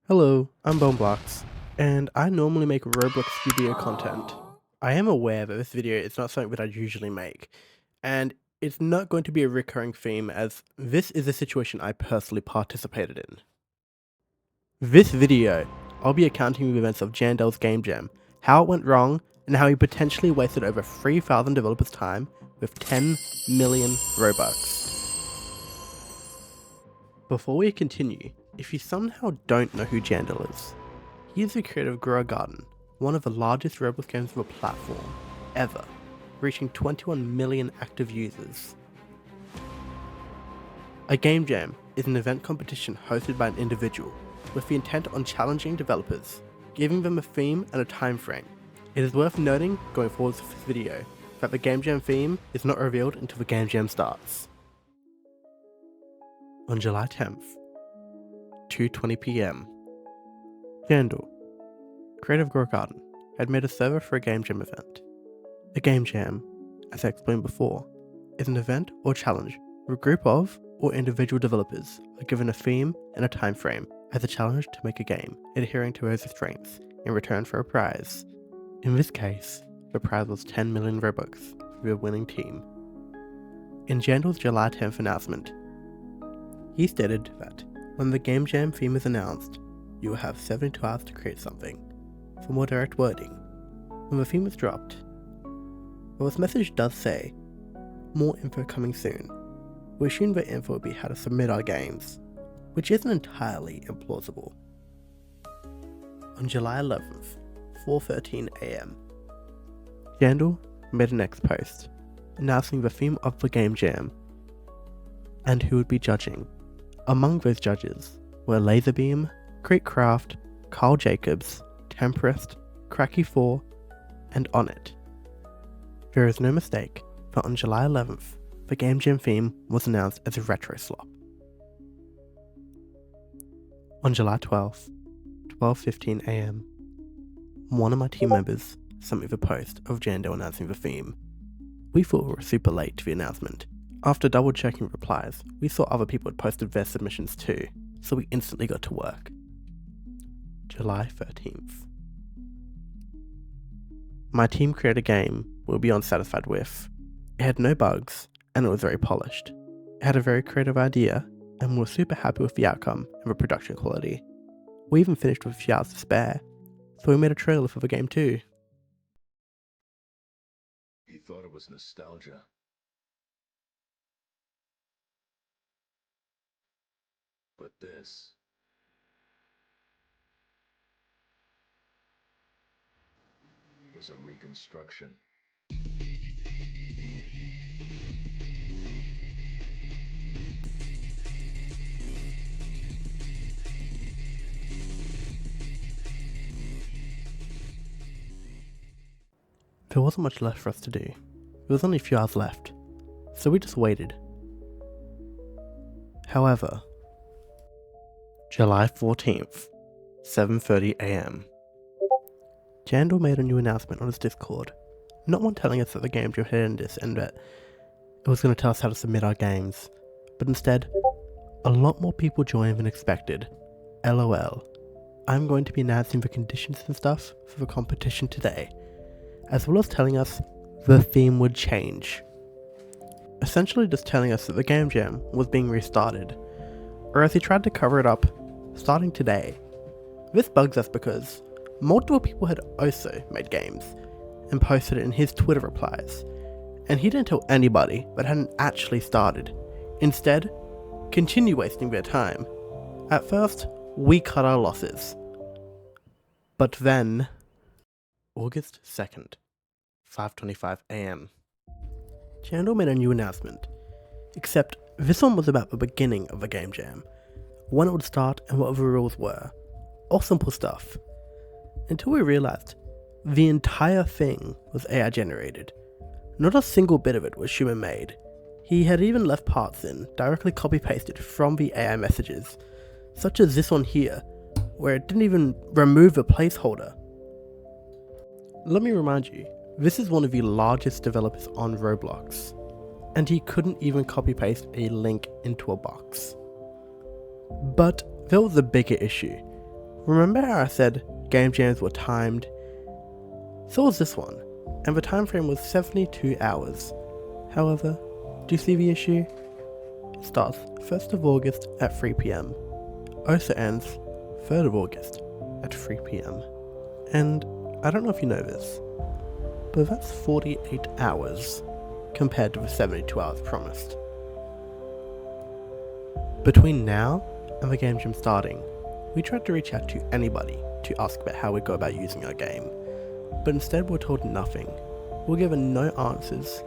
Hello, I'm BoneBlocks, and I normally make Roblox video content. I am aware that this video is not something that I usually make, and it's not going to be a recurring theme as this is a situation I personally participated in. This video, I'll be accounting the events of Jandel's Game Jam, how it went wrong, and how he potentially wasted over 3,000 developers' time with 10 million Robux. Before we continue, if you somehow don't know who Jandel is, he is the creator of Grow a Garden, one of the largest Roblox games of a platform ever, reaching 21 million active users. A game jam is an event competition hosted by an individual with the intent on challenging developers, giving them a theme and a time frame. It is worth noting going forward with this video that the game jam theme is not revealed until the game jam starts. On July 10th, 2:20 PM, Jandel, creator of Grow a Garden, had made a server for a game jam event. A game jam, as I explained before, is an event or challenge where a group of or individual developers are given a theme and a time frame as a challenge to make a game adhering to those restraints in return for a prize. In this case, the prize was 10 million Robux for the winning team. In Jandel's July 10th announcement, he stated that when the game jam theme is announced, you will have 72 hours to create something. For more direct wording, when the theme is dropped, while this message does say, more info coming soon, we assume the info will be how to submit our games, which isn't entirely implausible. On July 11th, 4:13 AM, Jandel made a next post, announcing the theme of the game jam, and who would be judging. Among those judges were Laserbeam, Creekcraft, Carl Jacobs, Temperist, Cracky4, and Onit. There is no mistake that on July 11th, the Game Jam theme was announced as a retro slop. On July 12th, 12:15 AM, one of my team members sent me the post of Jandel announcing the theme. We thought we were super late to the announcement. After double checking replies, we saw other people had posted their submissions too, so we instantly got to work. July 13th. My team created a game we were beyond satisfied with. It had no bugs, and it was very polished. It had a very creative idea, and we were super happy with the outcome and the production quality. We even finished with a few hours to spare, so we made a trailer for the game too. He thought it was nostalgia. But this was a reconstruction. There wasn't much left for us to do. There was only a few hours left, so we just waited. However, July 14th, 7:30 AM, Jandel made a new announcement on his Discord, not one telling us that the game jam had ended and that it was going to tell us how to submit our games, but instead, a lot more people joined than expected. LOL. I'm going to be announcing the conditions and stuff for the competition today, as well as telling us the theme would change. Essentially just telling us that the game jam was being restarted, or as he tried to cover it up, starting today. This bugs us because multiple people had also made games and posted it in his Twitter replies, and he didn't tell anybody that hadn't actually started. Instead, continue wasting their time. At first, we cut our losses. But then, August 2nd, 5:25 AM, Jandel made a new announcement, except this one was about the beginning of the game jam, when it would start and what the rules were. All simple stuff. Until we realized the entire thing was AI generated. Not a single bit of it was human made. He had even left parts in, directly copy pasted from the AI messages, such as this one here, where it didn't even remove the placeholder. Let me remind you, this is one of the largest developers on Roblox, and he couldn't even copy paste a link into a box. But there was a bigger issue. Remember how I said game jams were timed? So was this one, and the time frame was 72 hours. However, do you see the issue? It starts 1st of August at 3 PM, also ends 3rd of August at 3 PM. And I don't know if you know this, but that's 48 hours compared to the 72 hours promised. Between now and the game jam starting, we tried to reach out to anybody to ask about how we go about using our game, but instead we're told nothing. We're given no answers.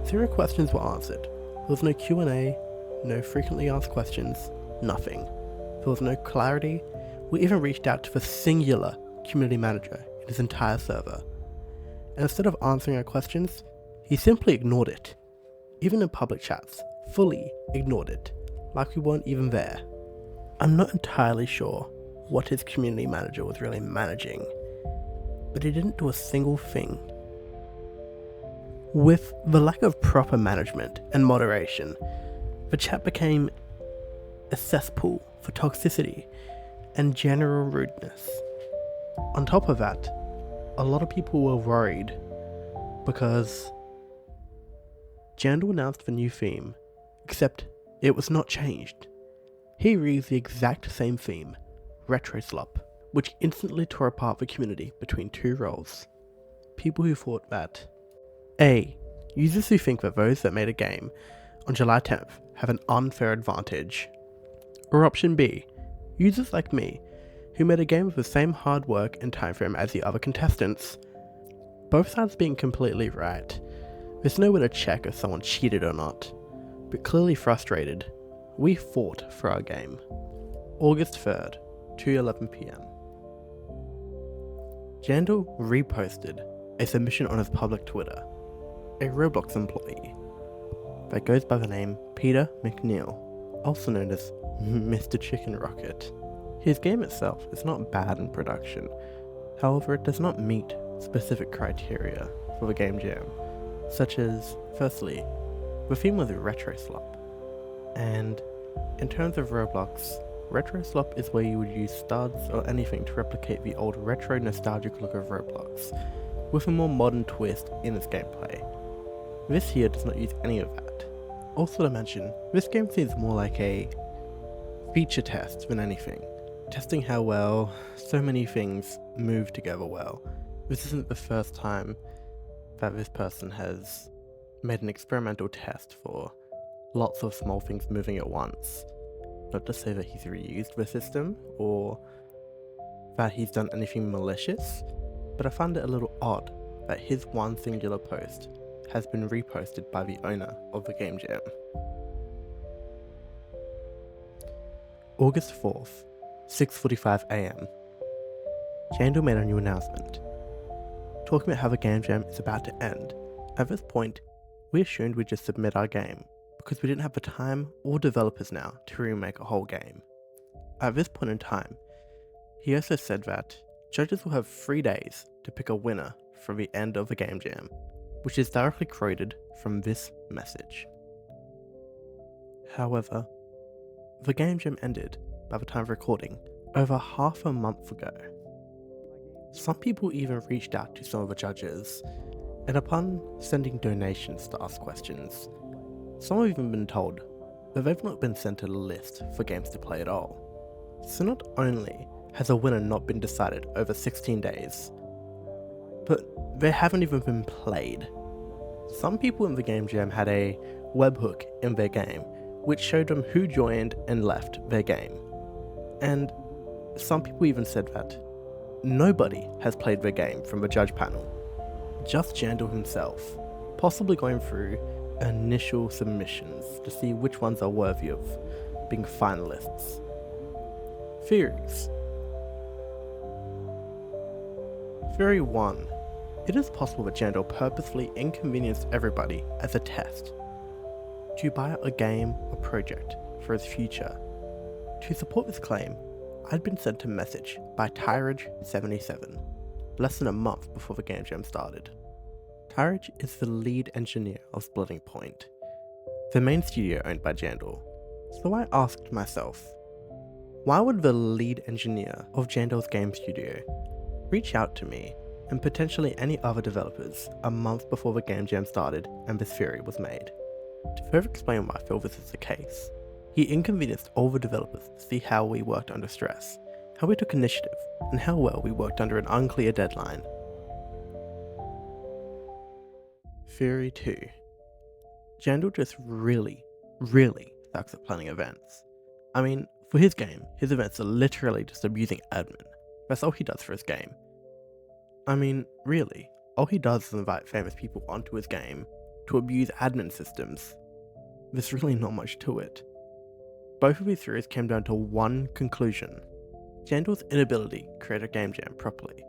0 questions were answered. There was no Q&A, no frequently asked questions, nothing. There was no clarity. We even reached out to the singular community manager in his entire server. And instead of answering our questions, he simply ignored it. Even in public chats, fully ignored it, like we weren't even there. I'm not entirely sure what his community manager was really managing, but he didn't do a single thing. With the lack of proper management and moderation, the chat became a cesspool for toxicity and general rudeness. On top of that, a lot of people were worried because Jandel announced the new theme, except it was not changed. He reused the exact same theme, Retro Slop, which instantly tore apart the community between 2 roles. People who thought that A. Users who think that those that made a game on July 10th have an unfair advantage. Or option B. Users like me, who made a game with the same hard work and time frame as the other contestants. Both sides being completely right. There's no way to check if someone cheated or not. But clearly frustrated, we fought for our game. August 3rd, 2:11 PM. Jandel reposted a submission on his public Twitter, a Roblox employee that goes by the name Peter McNeil, also known as Mr. Chicken Rocket. His game itself is not bad in production, however it does not meet specific criteria for the game jam, such as, firstly, the theme was Retro Slop, and in terms of Roblox, Retro Slop is where you would use studs or anything to replicate the old retro nostalgic look of Roblox, with a more modern twist in its gameplay. This here does not use any of that. Also to mention, this game seems more like a feature test than anything, testing how well so many things move together well. This isn't the first time that this person has made an experimental test for lots of small things moving at once. Not to say that he's reused the system or that he's done anything malicious, but I find it a little odd that his one singular post has been reposted by the owner of the game jam. August 4th, 6:45 AM. Jandel made a new announcement, talking about how the game jam is about to end. At this point, we assumed we'd just submit our game, because we didn't have the time or developers now to remake a whole game. At this point in time, he also said that judges will have 3 days to pick a winner from the end of the game jam, which is directly quoted from this message. However, the game jam ended by the time of recording over half a month ago. Some people even reached out to some of the judges, and upon sending donations to ask questions, some have even been told that they've not been sent a list for games to play at all. So not only has a winner not been decided over 16 days, but they haven't even been played. Some people in the game jam had a webhook in their game, which showed them who joined and left their game. And some people even said that nobody has played their game from the judge panel. Just Jandel himself, possibly going through initial submissions to see which ones are worthy of being finalists. Theories. Theory 1. It is possible that Jandel purposefully inconvenienced everybody as a test to buy out a game or project for his future. To support this claim, I'd been sent a message by Tyrage77 less than a month before the game jam started. Tyrage is the lead engineer of Splitting Point, the main studio owned by Jandel. So I asked myself, Why would the lead engineer of Jandel's game studio reach out to me and potentially any other developers a month before the game jam started and this theory was made? To further explain why I feel this is the case, he inconvenienced all the developers to see how we worked under stress, how we took initiative, and how well we worked under an unclear deadline. Theory 2. Jandel just really sucks at planning events. I mean, for his game, his events are literally just abusing admin. That's all he does for his game. I mean, really, all he does is invite famous people onto his game to abuse admin systems. There's really not much to it. Both of these theories came down to one conclusion. Jandel's inability to create a game jam properly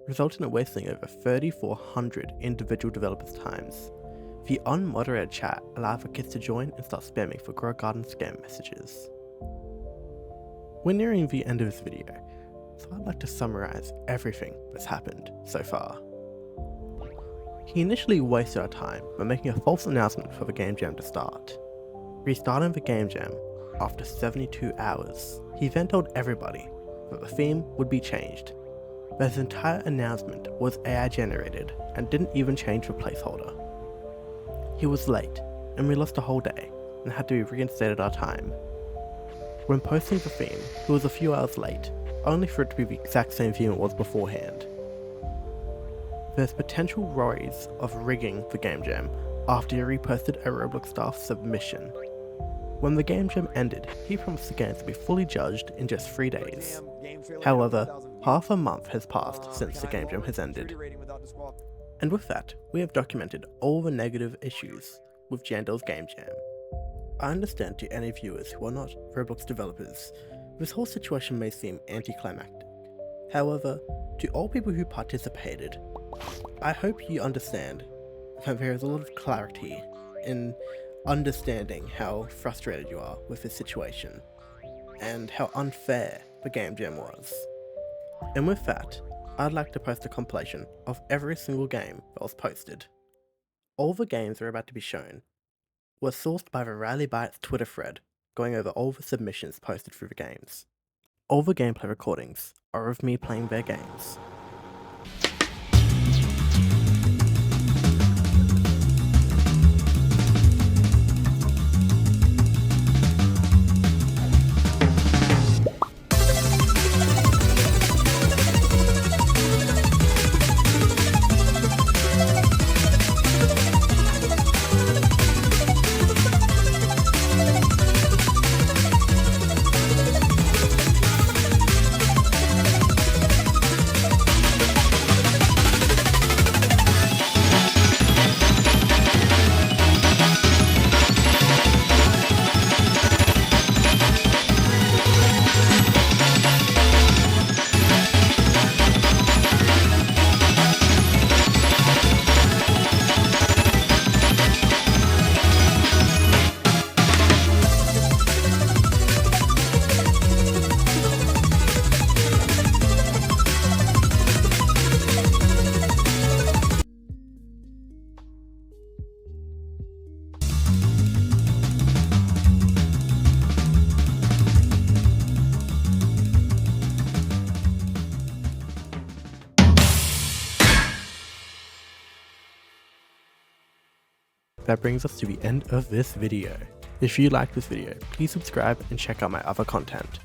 resulted in wasting over 3,400 individual developers' times. The unmoderated chat allowed for kids to join and start spamming for Grow Garden scam messages. We're nearing the end of this video, so I'd like to summarize everything that's happened so far. He initially wasted our time by making a false announcement for the game jam to start. Restarting the game jam after 72 hours, he then told everybody that the theme would be changed. But his entire announcement was AI generated and didn't even change the placeholder. He was late, and we lost a whole day and had to be reinstated our time. When posting the theme, he was a few hours late, only for it to be the exact same theme it was beforehand. There's potential worries of rigging the game jam after he reposted a Roblox staff submission. When the game jam ended, he promised the games to be fully judged in just 3 days. However, half a month has passed since the game jam has ended. And with that, we have documented all the negative issues with Jandel's game jam. I understand to any viewers who are not Roblox developers, this whole situation may seem anticlimactic. However, to all people who participated, I hope you understand that there is a lot of clarity in understanding how frustrated you are with this situation, and how unfair the game jam was. And with that, I'd like to post a compilation of every single game that was posted. All the games that are about to be shown were sourced by the Riley Bytes Twitter thread, going over all the submissions posted through the games. All the gameplay recordings are of me playing their games. That brings us to the end of this video. If you liked this video, please subscribe and check out my other content.